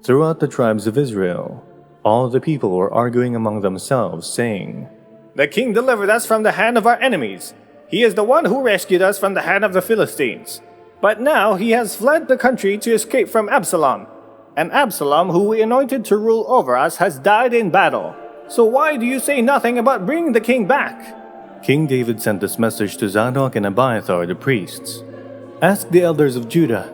Throughout the tribes of Israel, all the people were arguing among themselves, saying, "The king delivered us from the hand of our enemies. He is the one who rescued us from the hand of the Philistines. But now he has fled the country to escape from Absalom. And Absalom, who we anointed to rule over us, has died in battle. So why do you say nothing about bringing the king back?" King David sent this message to Zadok and Abiathar the priests. "Ask the elders of Judah,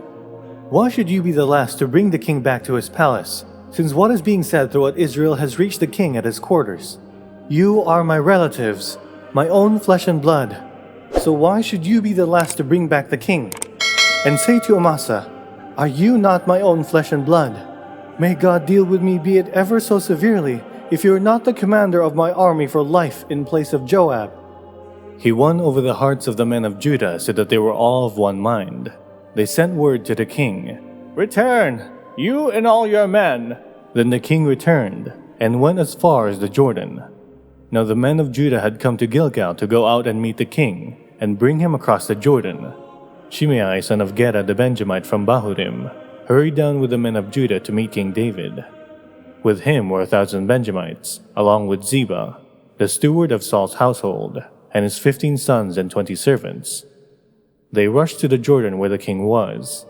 why should you be the last to bring the king back to his palace, since what is being said throughout Israel has reached the king at his quarters? You are my relatives, my own flesh and blood. So why should you be the last to bring back the king? And say to Amasa, are you not my own flesh and blood? May God deal with me, be it ever so severely, if you are not the commander of my army for life in place of Joab." He won over the hearts of the men of Judah so that they were all of one mind. They sent word to the king, "Return, you and all your men." Then the king returned and went as far as the Jordan. Now the men of Judah had come to Gilgal to go out and meet the king and bring him across the Jordan. Shimei, son of Gera the Benjamite from Bahurim, hurried down with the men of Judah to meet King David. With him were 1,000 Benjamites, along with Ziba, the steward of Saul's household, and his 15 sons and 20 servants. They rushed to the Jordan where the king was.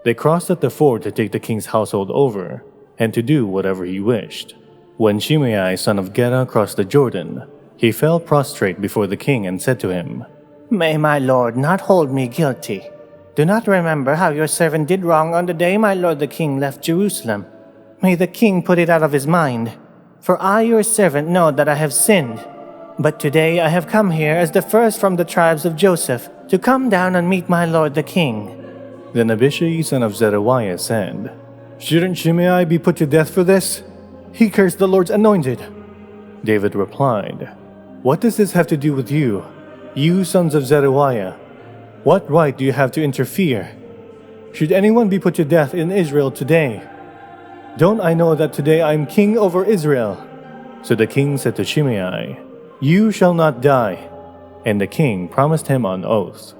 They crossed at the ford to take the king's household over, and to do whatever he wished. When Shimei, son of Gera, crossed the Jordan, he fell prostrate before the king and said to him, "May my lord not hold me guilty. Do not remember how your servant did wrong on the day my lord the king left Jerusalem. May the king put it out of his mind. For I, your servant, know that I have sinned. But today I have come here as the first from the tribes of Joseph, to come down and meet my lord the king." Then Abishai, son of Zeruiah, said, "Shouldn't Shimei be put to death for this? He cursed the Lord's anointed." David replied, "What does this have to do with you, you sons of Zeruiah? What right do you have to interfere? Should anyone be put to death in Israel today? Don't I know that today I am king over Israel?" So the king said to Shimei, "You shall not die." And the king promised him on oath.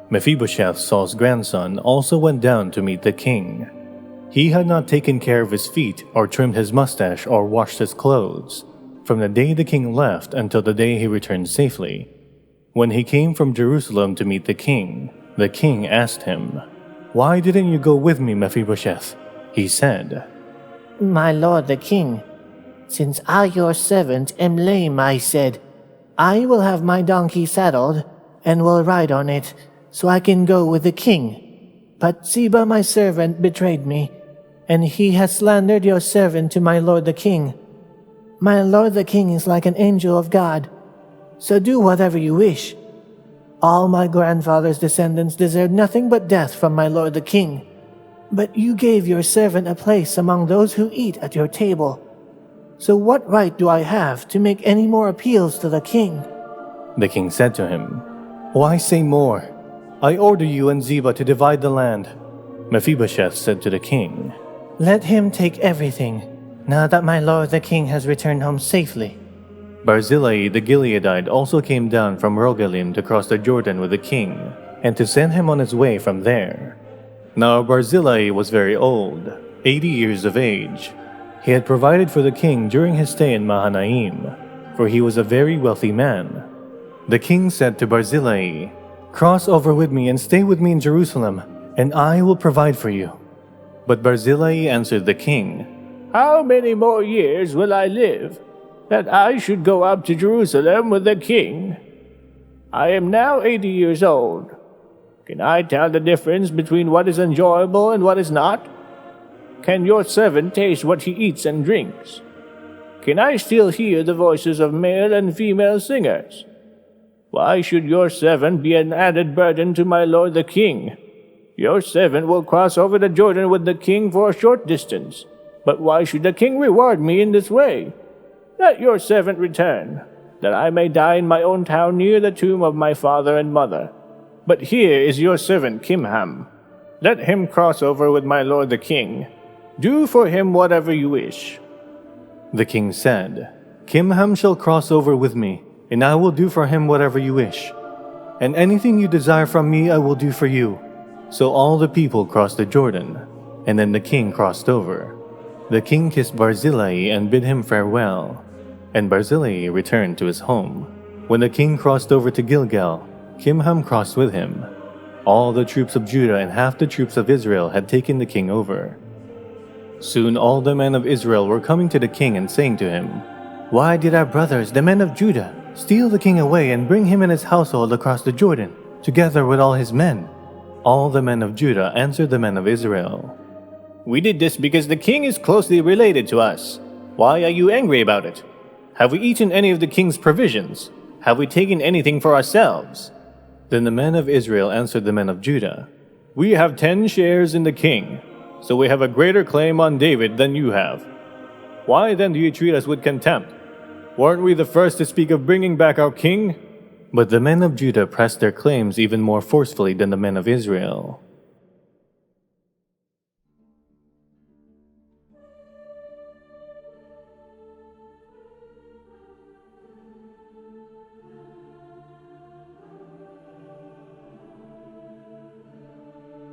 Mephibosheth, Saul's grandson, also went down to meet the king. He had not taken care of his feet, or trimmed his mustache, or washed his clothes, from the day the king left until the day he returned safely. When he came from Jerusalem to meet the king asked him, "Why didn't you go with me, Mephibosheth?" He said, "My lord the king, since I, your servant, am lame, I said, I will have my donkey saddled, and will ride on it, so I can go with the king. But Ziba, my servant, betrayed me, and he has slandered your servant to my lord the king. My lord the king is like an angel of God, so do whatever you wish. All my grandfather's descendants deserve nothing but death from my lord the king. But you gave your servant a place among those who eat at your table. So what right do I have to make any more appeals to the king?" The king said to him, "Why say more? I order you and Ziba to divide the land." Mephibosheth said to the king, "Let him take everything, now that my lord the king has returned home safely." Barzillai the Gileadite also came down from Rogelim to cross the Jordan with the king, and to send him on his way from there. Now Barzillai was very old, 80 years of age. He had provided for the king during his stay in Mahanaim, for he was a very wealthy man. The king said to Barzillai, "Cross over with me and stay with me in Jerusalem, and I will provide for you." But Barzillai answered the king, "How many more years will I live, that I should go up to Jerusalem with the king? I am now 80 years old. Can I tell the difference between what is enjoyable and what is not? Can your servant taste what he eats and drinks? Can I still hear the voices of male and female singers? Why should your servant be an added burden to my lord the king? Your servant will cross over the Jordan with the king for a short distance. But why should the king reward me in this way? Let your servant return, that I may die in my own town near the tomb of my father and mother. But here is your servant Kimham. Let him cross over with my lord the king. Do for him whatever you wish." The king said, "Kimham shall cross over with me, and I will do for him whatever you wish. And anything you desire from me I will do for you." So all the people crossed the Jordan, and then the king crossed over. The king kissed Barzillai and bid him farewell, and Barzillai returned to his home. When the king crossed over to Gilgal, Kimham crossed with him. All the troops of Judah and half the troops of Israel had taken the king over. Soon all the men of Israel were coming to the king and saying to him, "Why did our brothers, the men of Judah, steal the king away and bring him and his household across the Jordan, together with all his men?" All the men of Judah answered the men of Israel, "We did this because the king is closely related to us. Why are you angry about it? Have we eaten any of the king's provisions? Have we taken anything for ourselves?" Then the men of Israel answered the men of Judah, "We have 10 shares in the king, so we have a greater claim on David than you have. Why then do you treat us with contempt? Weren't we the first to speak of bringing back our king?" But the men of Judah pressed their claims even more forcefully than the men of Israel.